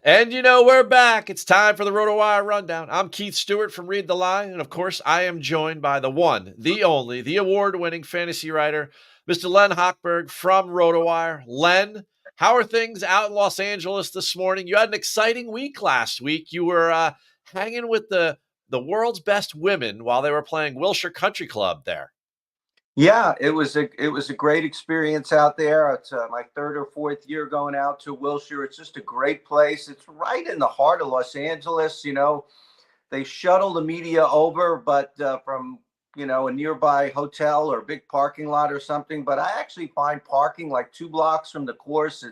And you know, we're back. It's time for the RotoWire Rundown. I'm Keith Stewart from Read the Line. And of course, I am joined by the one, the only, the award winning fantasy writer, Mr. Len Hochberg from RotoWire. Len, how are things out in Los Angeles this morning? You had an exciting week last week. You were hanging with the world's best women while they were playing Wilshire Country Club there. Yeah, it was a great experience out there. It's my third or fourth year going out to Wilshire. It's just a great place. It's right in the heart of Los Angeles. They shuttle the media over, but from a nearby hotel or big parking lot or something. But I actually find parking like 2 blocks from the course.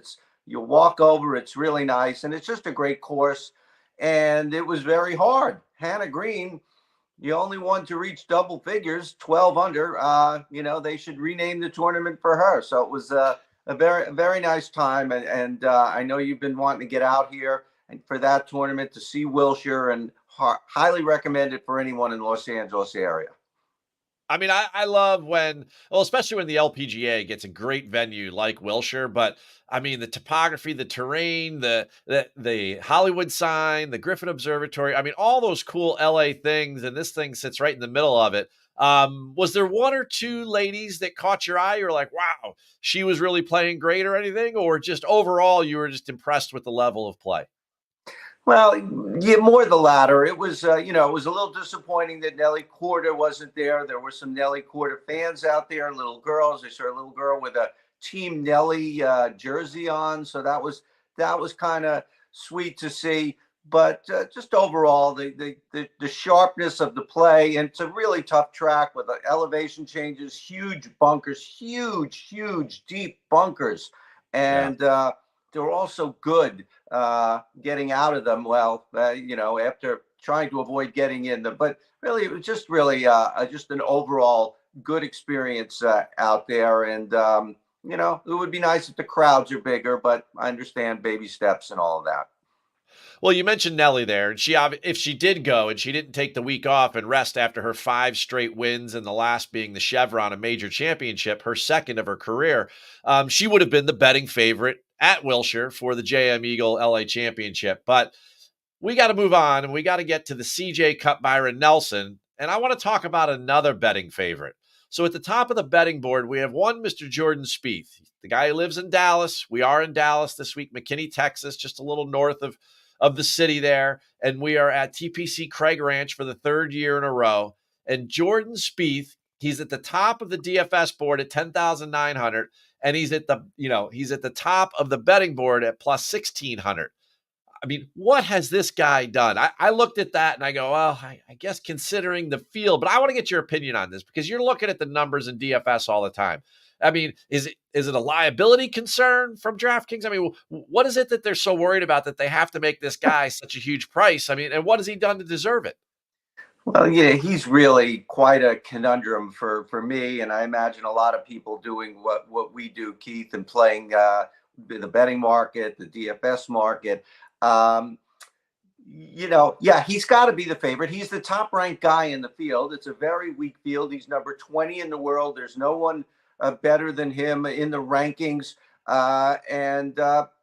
You walk over. It's really nice, and it's just a great course. And it was very hard. Hannah Green, the only one to reach double figures, 12 under. They should rename the tournament for her. So it was a very nice time. And I know you've been wanting to get out here and for that tournament to see Wilshire, and highly recommend it for anyone in Los Angeles area. I mean, I love especially when the LPGA gets a great venue like Wilshire, but I mean, the topography, the terrain, the Hollywood sign, the Griffin Observatory, I mean, all those cool LA things, and this thing sits right in the middle of it. Was there one or two ladies that caught your eye? You're like, wow, she was really playing great or anything, or just overall, you were just impressed with the level of play? Well, yeah, more the latter. It was, it was a little disappointing that Nelly Korda wasn't there. There were some Nelly Korda fans out there, little girls. I saw a little girl with a Team Nelly jersey on, so that was kind of sweet to see. But just overall, the sharpness of the play, and it's a really tough track with the elevation changes, huge bunkers, huge deep bunkers, Yeah. and they're also good getting out of them. Well, after trying to avoid getting in them, but really, it was just really just an overall good experience out there. And it would be nice if the crowds are bigger, but I understand baby steps and all of that. Well, you mentioned Nelly there, and if she did go and she didn't take the week off and rest after her 5 straight wins, and the last being the Chevron, a major championship, her second of her career, she would have been the betting favorite at Wilshire for the JM Eagle LA Championship. But we got to move on, and we got to get to the CJ Cup Byron Nelson, and I want to talk about another betting favorite. So at the top of the betting board, we have one Mr. Jordan Spieth, the guy who lives in Dallas. We are in Dallas this week, McKinney, Texas, just a little north of the city there. And we are at TPC Craig Ranch for the third year in a row. And Jordan Spieth, he's at the top of the DFS board at 10,900. And he's at the top of the betting board at plus 1,600. I mean, what has this guy done? I looked at that and I go, well, I guess considering the field, but I want to get your opinion on this because you're looking at the numbers in DFS all the time. I mean, is it a liability concern from DraftKings? I mean, what is it that they're so worried about that they have to make this guy such a huge price? I mean, and what has he done to deserve it? Well, yeah, he's really quite a conundrum for me, and I imagine a lot of people doing what we do, Keith, and playing the betting market, the DFS market. Um, yeah, he's got to be the favorite. He's the top ranked guy in the field. It's a very weak field. He's number 20 in the world. There's no one better than him in the rankings. And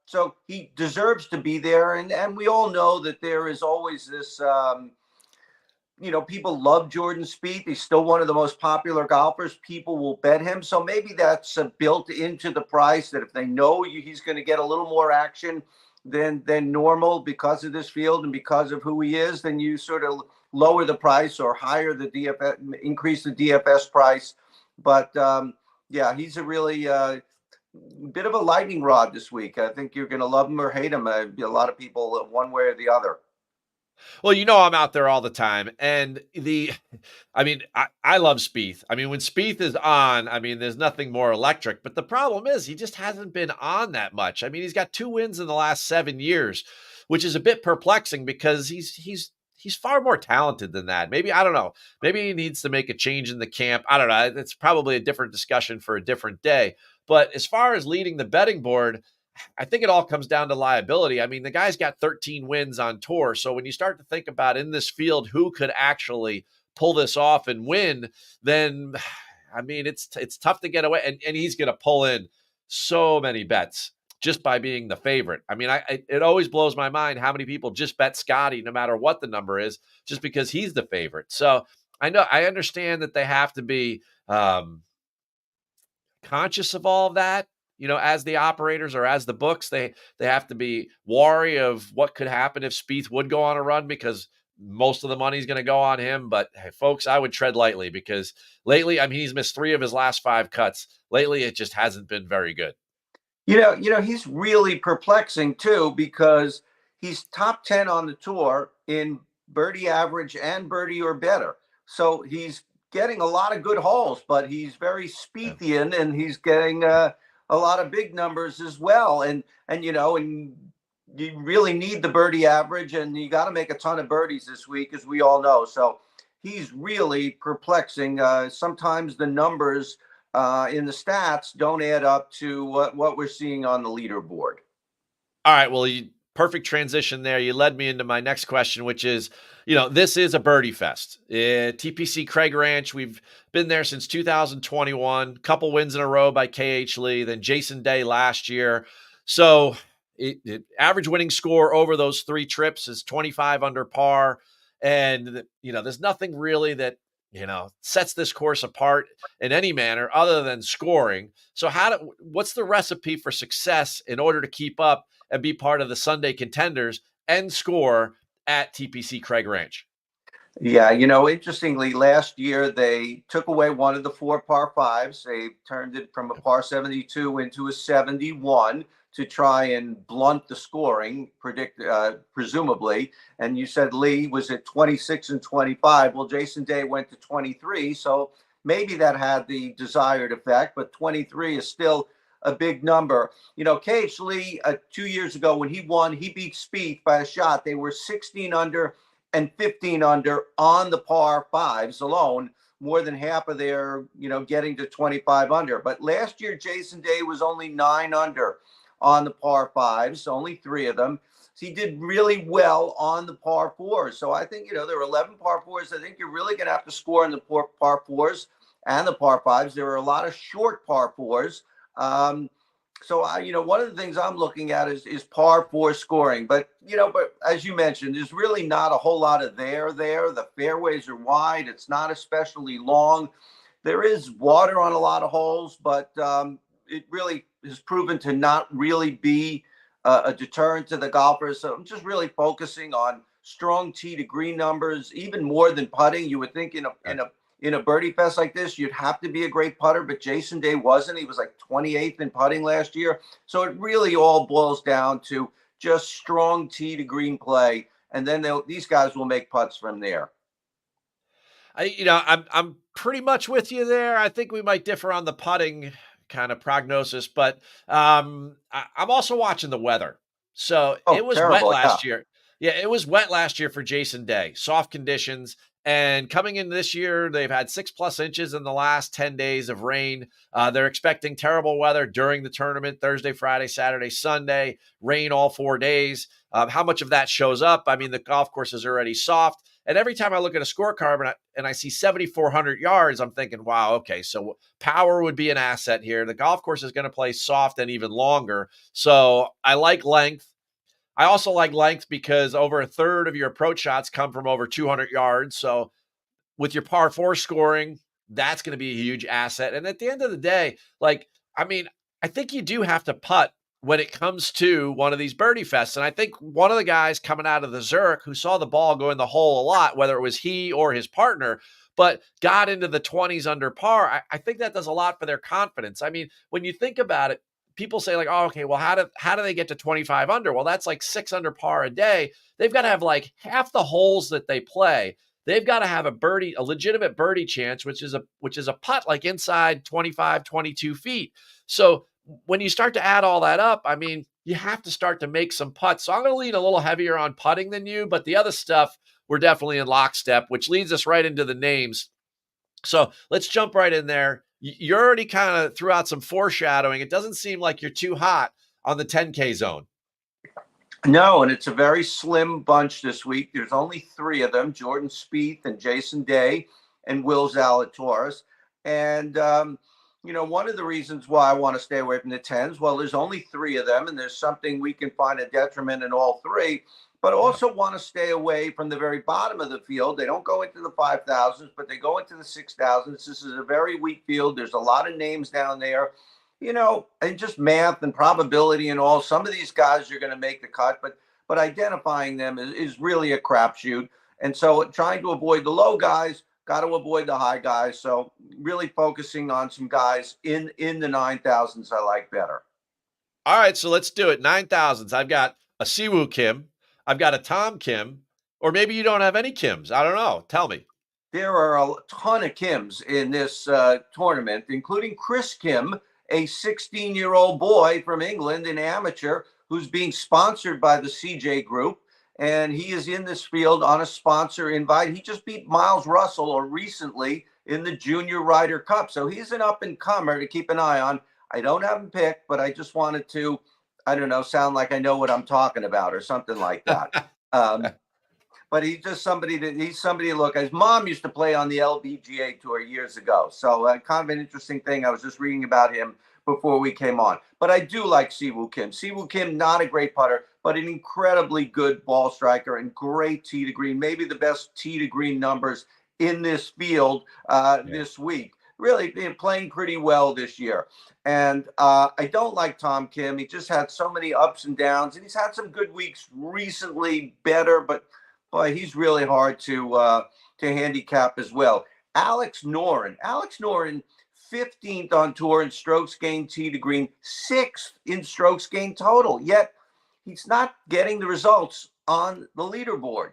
so he deserves to be there. And we all know that there is always this, people love Jordan Spieth. He's still one of the most popular golfers. People will bet him. So maybe that's built into the price, that if they know he's going to get a little more action than normal because of this field and because of who he is, then you sort of lower the price or higher the DFS, increase the DFS price. But yeah, he's a really bit of a lightning rod this week. I think you're going to love him or hate him. A lot of people one way or the other. Well, I'm out there all the time. And I mean, I love Spieth. I mean, when Spieth is on, I mean, there's nothing more electric. But the problem is he just hasn't been on that much. I mean, he's got 2 wins in the last 7 years, which is a bit perplexing because he's far more talented than that. Maybe, I don't know. Maybe he needs to make a change in the camp. I don't know. It's probably a different discussion for a different day. But as far as leading the betting board, I think it all comes down to liability. I mean, the guy's got 13 wins on tour. So when you start to think about in this field, who could actually pull this off and win, then, I mean, it's tough to get away. And he's going to pull in so many bets. just by being the favorite. I mean, it always blows my mind how many people just bet Scotty no matter what the number is, just because he's the favorite. So I understand that they have to be conscious of all of that. As the operators or as the books, they have to be wary of what could happen if Spieth would go on a run, because most of the money is going to go on him. But hey, folks, I would tread lightly, because lately, I mean, he's missed 3 of his last 5 cuts. Lately, it just hasn't been very good. He's really perplexing too, because he's top 10 on the tour in birdie average and birdie or better. So he's getting a lot of good holes, but he's very Spiethian, and he's getting a lot of big numbers as well. And you really need the birdie average, and you got to make a ton of birdies this week, as we all know. So he's really perplexing. Sometimes the numbers in the stats don't add up to what we're seeing on the leaderboard. All right. Well, perfect transition there. You led me into my next question, which is, this is a birdie fest. TPC Craig Ranch, we've been there since 2021, couple wins in a row by KH Lee, then Jason Day last year. So average winning score over those 3 trips is 25 under par. And, there's nothing really that, sets this course apart in any manner other than scoring. So what's the recipe for success in order to keep up and be part of the Sunday contenders and score at TPC Craig Ranch? Yeah, interestingly, last year they took away one of the 4 par 5s. They turned it from a par 72 into a 71 to try and blunt the scoring, presumably. And you said Lee was at 26 and 25. Well, Jason Day went to 23, so maybe that had the desired effect, but 23 is still a big number. KH Lee, 2 years ago when he won, he beat Spieth by a shot. They were 16 under and 15 under on the par 5s alone, more than half of their, getting to 25 under. But last year, Jason Day was only 9 under on the par 5s, only 3 of them. So he did really well on the par 4s. So I think, there are 11 par 4s. I think you're really going to have to score in the par 4s and the par 5s. There are a lot of short par 4s. So one of the things I'm looking at is par 4 scoring. But as you mentioned, there's really not a whole lot of there. The fairways are wide. It's not especially long. There is water on a lot of holes, but it really has proven to not really be a deterrent to the golfers. So I'm just really focusing on strong tee to green numbers, even more than putting. You would think in a birdie fest like this, you'd have to be a great putter, but Jason Day wasn't. He was like 28th in putting last year. So it really all boils down to just strong tee to green play, and then these guys will make putts from there. I'm pretty much with you there. I think we might differ on the putting kind of prognosis, but I'm also watching the weather. So it was wet last year. Yeah, it was wet last year for Jason Day. Soft conditions. And coming into this year, they've had 6+ inches in the last 10 days of rain. They're expecting terrible weather during the tournament, Thursday, Friday, Saturday, Sunday, rain all 4 days. How much of that shows up? I mean, the golf course is already soft. And every time I look at a scorecard and I see 7,400 yards, I'm thinking, wow, okay, so power would be an asset here. The golf course is going to play soft and even longer. So I like length. I also like length because over a third of your approach shots come from over 200 yards. So with your par 4 scoring, that's going to be a huge asset. And at the end of the day, I think you do have to putt when it comes to one of these birdie fests. And I think one of the guys coming out of the Zurich who saw the ball go in the hole a lot, whether it was he or his partner, but got into the 20s under par, I think that does a lot for their confidence. I mean, when you think about it, people say like, oh, okay, well, how do they get to 25 under? Well, that's like 6 under par a day. They've got to have like half the holes that they play. They've got to have a legitimate birdie chance, which is a putt like inside 25, 22 feet. So when you start to add all that up, I mean, you have to start to make some putts. So I'm going to lean a little heavier on putting than you, but the other stuff, we're definitely in lockstep, which leads us right into the names. So let's jump right in there. You already kind of threw out some foreshadowing. It doesn't seem like you're too hot on the 10K zone. No, and it's a very slim bunch this week. There's only 3 of them, Jordan Spieth and Jason Day and Will Zalatoris. And, one of the reasons why I want to stay away from the tens, well, there's only three of them, and there's something we can find a detriment in all three. But I Yeah. also want to stay away from the very bottom of the field. They don't go into the 5,000s, but they go into the 6,000s. This is a very weak field. There's a lot of names down there, and just math and probability and all. Some of these guys are going to make the cut, but identifying them is really a crapshoot. And so trying to avoid the low guys, got to avoid the high guys. So really focusing on some guys in the 9,000s I like better. All right, so let's do it. 9,000s. I've got a Siwoo Kim. I've got a Tom Kim. Or maybe you don't have any Kims. I don't know. Tell me. There are a ton of Kims in this tournament, including Chris Kim, a 16-year-old boy from England, an amateur who's being sponsored by the CJ Group. And he is in this field on a sponsor invite. He just beat Miles Russell recently in the Junior Ryder Cup. So he's an up-and-comer to keep an eye on. I don't have him picked, but I just wanted to, I don't know, sound like I know what I'm talking about or something like that. But he's just somebody to look at. His mom used to play on the LPGA Tour years ago. So kind of an interesting thing. I was just reading about him before we came on. But I do like Siwoo Kim. Siwoo Kim, not a great putter, but an incredibly good ball striker and great tee to green. Maybe the best tee to green numbers in this field this week. Really playing pretty well this year. And I don't like Tom Kim. He just had so many ups and downs. And he's had some good weeks recently, better, but boy, he's really hard to handicap as well. Alex Noren, 15th on tour in strokes gained tee to green, 6th in strokes gained total. Yet he's not getting the results on the leaderboard.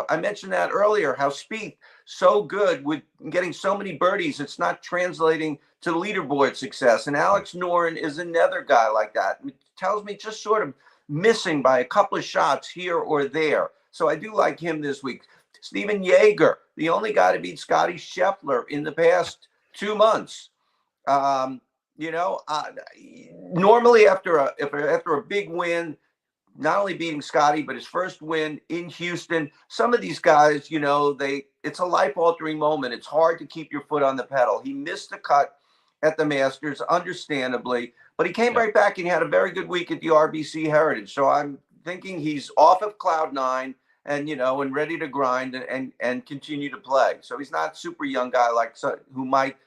I mentioned that earlier, how Spieth so good with getting so many birdies, it's not translating to leaderboard success. And Alex Noren is another guy like that. It tells me just sort of missing by a couple of shots here or there. So I do like him this week. Steven Yeager, the only guy to beat Scotty Scheffler in the past 2 months. Normally after a big win, not only beating Scotty, but his first win in Houston, some of these guys, it's a life-altering moment. It's hard to keep your foot on the pedal. He missed the cut at the Masters, understandably, but he came right back and he had a very good week at the RBC Heritage. So I'm thinking he's off of cloud nine and ready to grind and continue to play. So he's not a super young guy who might,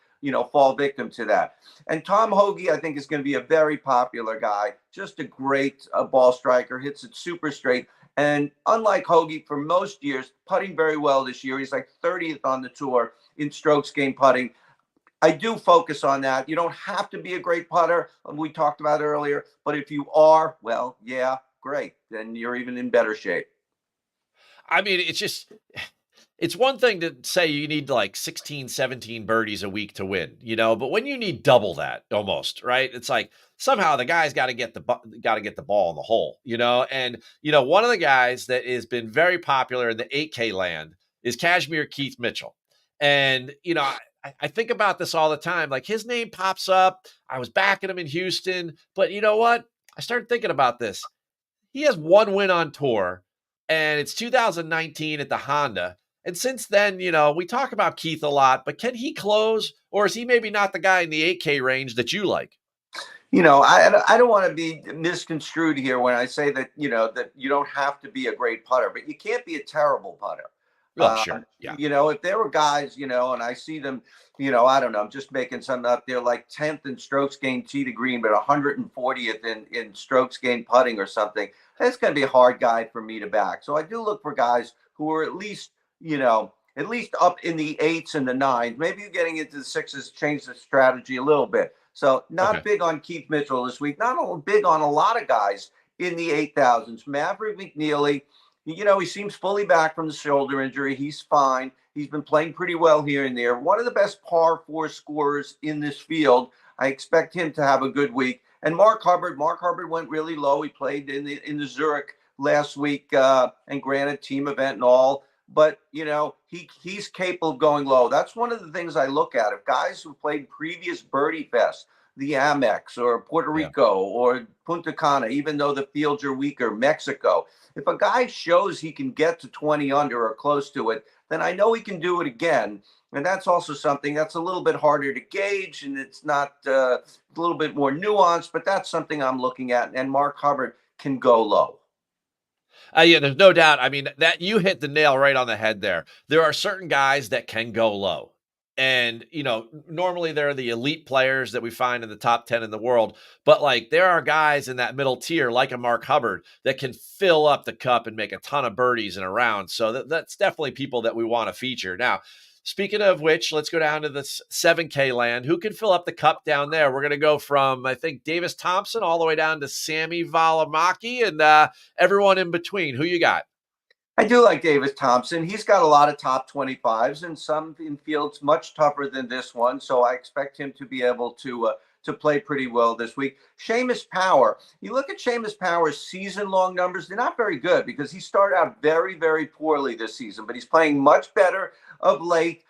fall victim to that. And Tom Hoge, I think, is going to be a very popular guy. Just a great ball striker, hits it super straight. And unlike Hoge, for most years, putting very well this year. He's like 30th on the tour in strokes gained putting. I do focus on that. You don't have to be a great putter, we talked about earlier. But if you are, well, yeah, great. Then you're even in better shape. I mean, it's one thing to say you need like 16, 17 birdies a week to win, but when you need double that almost, right? It's like somehow the guy's got to get the ball in the hole, and, one of the guys that has been very popular in the 8K land is Kashmir Keith Mitchell. And, I think about this all the time. Like his name pops up. I was backing him in Houston, but you know what? I started thinking about this. He has one win on tour and it's 2019 at the Honda. And since then, we talk about Keith a lot, but can he close, or is he maybe not the guy in the 8K range that you like? I don't want to be misconstrued here when I say that, that you don't have to be a great putter, but you can't be a terrible putter. Oh, sure. Yeah. If there were guys, and I see them, I don't know, I'm just making something up. They're like 10th in strokes gained tee to green, but 140th in strokes gained putting or something. That's going to be a hard guy for me to back. So I do look for guys who are at least up in the 8s and the 9s. Maybe you're getting into the 6s, change the strategy a little bit. So not big on Keith Mitchell this week. Not big on a lot of guys in the 8,000s. Maverick McNeely, he seems fully back from the shoulder injury. He's fine. He's been playing pretty well here and there. One of the best par 4 scorers in this field. I expect him to have a good week. And Mark Hubbard went really low. He played in the Zurich last week, and granted, team event and all. But, he's capable of going low. That's one of the things I look at. If guys who played previous Birdie Fest, the Amex or Puerto Rico or Punta Cana, even though the fields are weaker, Mexico, if a guy shows he can get to 20 under or close to it, then I know he can do it again. And that's also something that's a little bit harder to gauge, and it's not a little bit more nuanced, but that's something I'm looking at. And Mark Hubbard can go low. Yeah, there's no doubt. I mean, that you hit the nail right on the head there. There are certain guys that can go low. And, normally they're the elite players that we find in the top 10 in the world. But like there are guys in that middle tier, like a Mark Hubbard, that can fill up the cup and make a ton of birdies in a round. So that's definitely people that we want to feature. Now, speaking of which, let's go down to the 7K land. Who can fill up the cup down there? We're going to go from, I think, Davis Thompson all the way down to Sammy Valimaki and everyone in between. Who you got? I do like Davis Thompson. He's got a lot of top 25s and some in fields much tougher than this one. So I expect him to be able to play pretty well this week. Seamus Power. You look at Seamus Power's season-long numbers, they're not very good because he started out very, very poorly this season, but he's playing much better of late.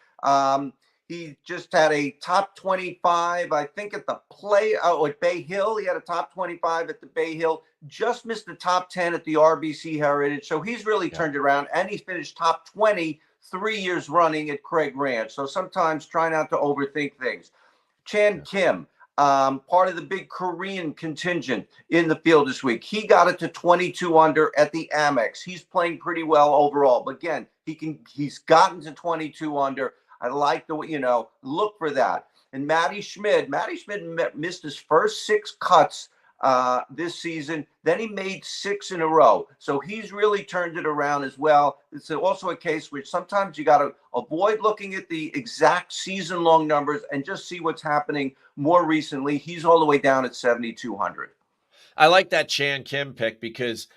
He just had a top 25, I think, at at Bay Hill. He had a top 25 at the Bay Hill, just missed the top 10 at the RBC Heritage. So he's really turned it around, and he finished top 20 3 years running at Craig Ranch. So sometimes try not to overthink things. Chan Kim, part of the big Korean contingent in the field this week. He got it to 22 under at the Amex. He's playing pretty well overall. But again, he's gotten to 22 under. I like look for that. And Matty Schmid missed his first 6 cuts this season. Then he made 6 in a row. So he's really turned it around as well. It's also a case where sometimes you got to avoid looking at the exact season-long numbers and just see what's happening more recently. He's all the way down at 7,200. I like that Chan Kim pick because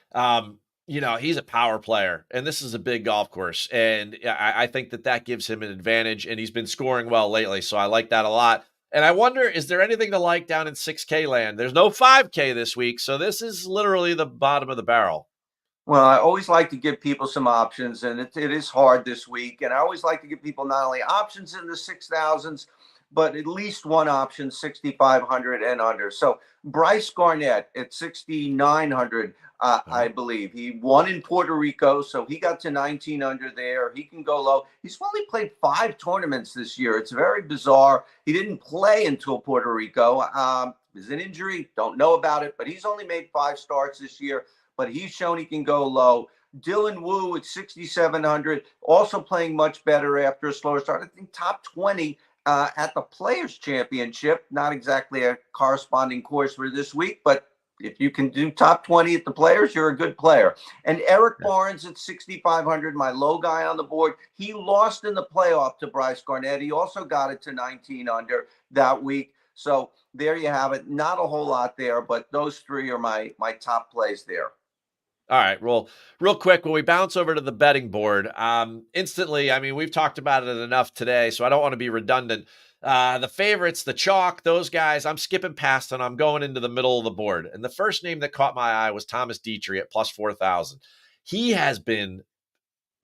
he's a power player, and this is a big golf course, and I think that gives him an advantage, and he's been scoring well lately, so I like that a lot. And I wonder, is there anything to like down in 6K land? There's no 5K this week, so this is literally the bottom of the barrel. Well, I always like to give people some options, and it is hard this week. And I always like to give people not only options in the 6,000s, but at least one option, 6,500 and under. So Bryce Garnett at 6,900, I believe. He won in Puerto Rico, so he got to 19 under there. He can go low. He's only played 5 tournaments this year. It's very bizarre. He didn't play until Puerto Rico. Is an injury. Don't know about it, but he's only made 5 starts this year. But he's shown he can go low. Dylan Wu at 6,700, also playing much better after a slower start. I think top 20 at the Players Championship. Not exactly a corresponding course for this week, but if you can do top 20 at the Players, you're a good player. And Eric Barnes at 6,500, my low guy on the board. He lost in the playoff to Bryce Garnett. He also got it to 19 under that week. So there you have it. Not a whole lot there, but those 3 are my top plays there. All right. Well, real quick, when we bounce over to the betting board, instantly, I mean, we've talked about it enough today, so I don't want to be redundant. The favorites, the chalk, those guys, I'm skipping past and I'm going into the middle of the board. And the first name that caught my eye was Thomas Dietrich at plus 4,000. He has been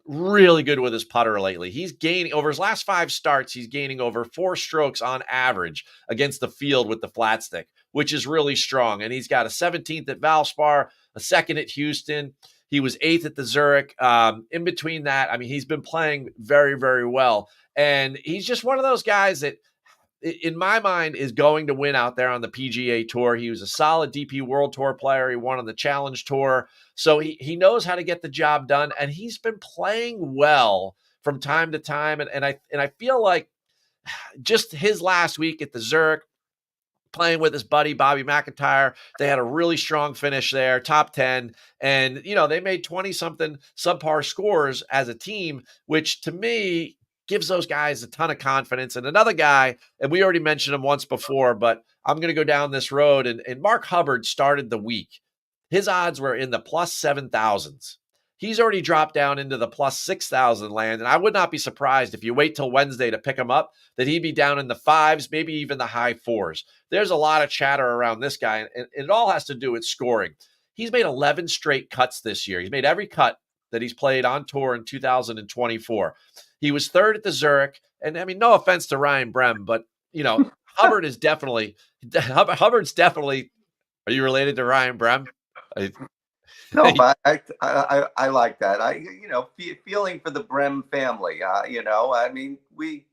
really good with his putter lately. He's gaining over his last 5 starts. He's gaining over 4 strokes on average against the field with the flat stick, which is really strong. And he's got a 17th at Valspar, a 2nd at Houston. He was 8th at the Zurich. In between that, I mean, he's been playing very, very well. And he's just one of those guys that, in my mind, is going to win out there on the PGA Tour. He was a solid DP World Tour player. He won on the Challenge Tour. So he knows how to get the job done, and he's been playing well from time to time. And I feel like just his last week at the Zurich, playing with his buddy Bobby McIntyre, they had a really strong finish there, top 10. And, they made 20-something subpar scores as a team, which to me gives those guys a ton of confidence. And another guy, and we already mentioned him once before, but I'm going to go down this road. And Mark Hubbard started the week. His odds were in the plus 7,000s. He's already dropped down into the plus 6,000 land. And I would not be surprised if you wait till Wednesday to pick him up, that he'd be down in the 5s, maybe even the high 4s. There's a lot of chatter around this guy, and it all has to do with scoring. He's made 11 straight cuts this year. He's made every cut that he's played on tour in 2024. He was 3rd at the Zurich. And I mean, no offense to Ryan Brem, but, Hubbard's definitely, are you related to Ryan Brem? No, but I like that. Feeling for the Brem family. I mean, we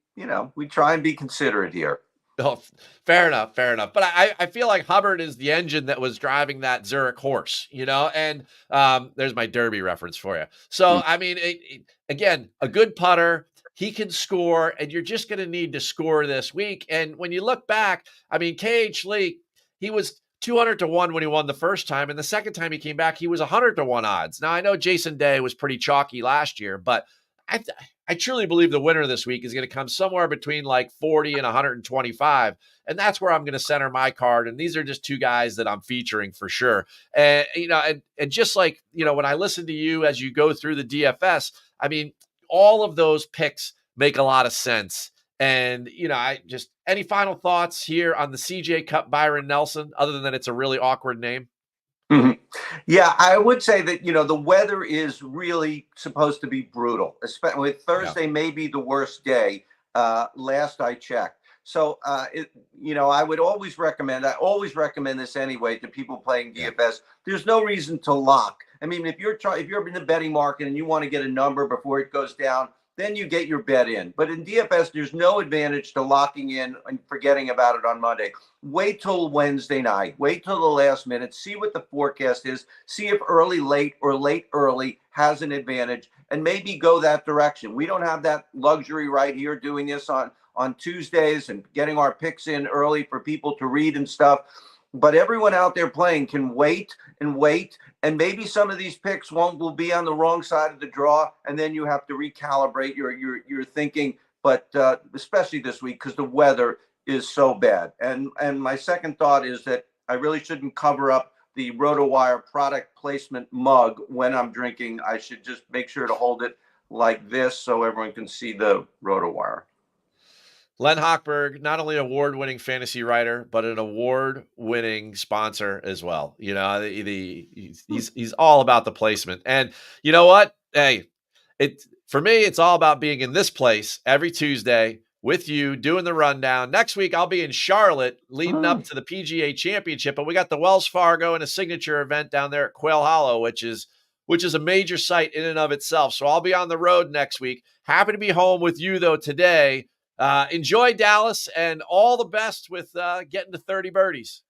we try and be considerate here. Oh, fair enough, fair enough. But I feel like Hubbard is the engine that was driving that Zurich horse, and there's my Derby reference for you. So, Mm. I mean, again, a good putter, he can score, and you're just going to need to score this week. And when you look back, I mean, KH Lee, he was 200 to 1 when he won the first time. And the second time he came back, he was 100 to 1 odds. Now, I know Jason Day was pretty chalky last year, but I, I truly believe the winner this week is going to come somewhere between like 40 and 125. And that's where I'm going to center my card. And these are just two guys that I'm featuring for sure. And, and just like, when I listen to you as you go through the DFS, I mean, all of those picks make a lot of sense. And, any final thoughts here on the CJ Cup Byron Nelson, other than that it's a really awkward name? Mm-hmm. Yeah, I would say that, the weather is really supposed to be brutal, especially Thursday may be the worst day, last I checked. So, I always recommend this anyway to people playing DFS. There's no reason to lock. I mean, if you're in the betting market and you want to get a number before it goes down, then you get your bet in. But in DFS, there's no advantage to locking in and forgetting about it on Monday. Wait till Wednesday night. Wait till the last minute. See what the forecast is. See if early, late, or late, early has an advantage, and maybe go that direction. We don't have that luxury right here doing this on Tuesdays and getting our picks in early for people to read and stuff. But everyone out there playing can wait, and maybe some of these picks will be on the wrong side of the draw, and then you have to recalibrate your thinking. But especially this week, because the weather is so bad. And my second thought is that I really shouldn't cover up the RotoWire product placement mug when I'm drinking. I should just make sure to hold it like this so everyone can see the RotoWire. Len Hochberg, not only award-winning fantasy writer, but an award-winning sponsor as well. He's all about the placement. And you know what? Hey, for me, it's all about being in this place every Tuesday with you doing the rundown. Next week, I'll be in Charlotte leading up to the PGA Championship, but we got the Wells Fargo and a signature event down there at Quail Hollow, which is a major site in and of itself. So I'll be on the road next week. Happy to be home with you though today. Enjoy Dallas, and all the best with getting to 30 birdies.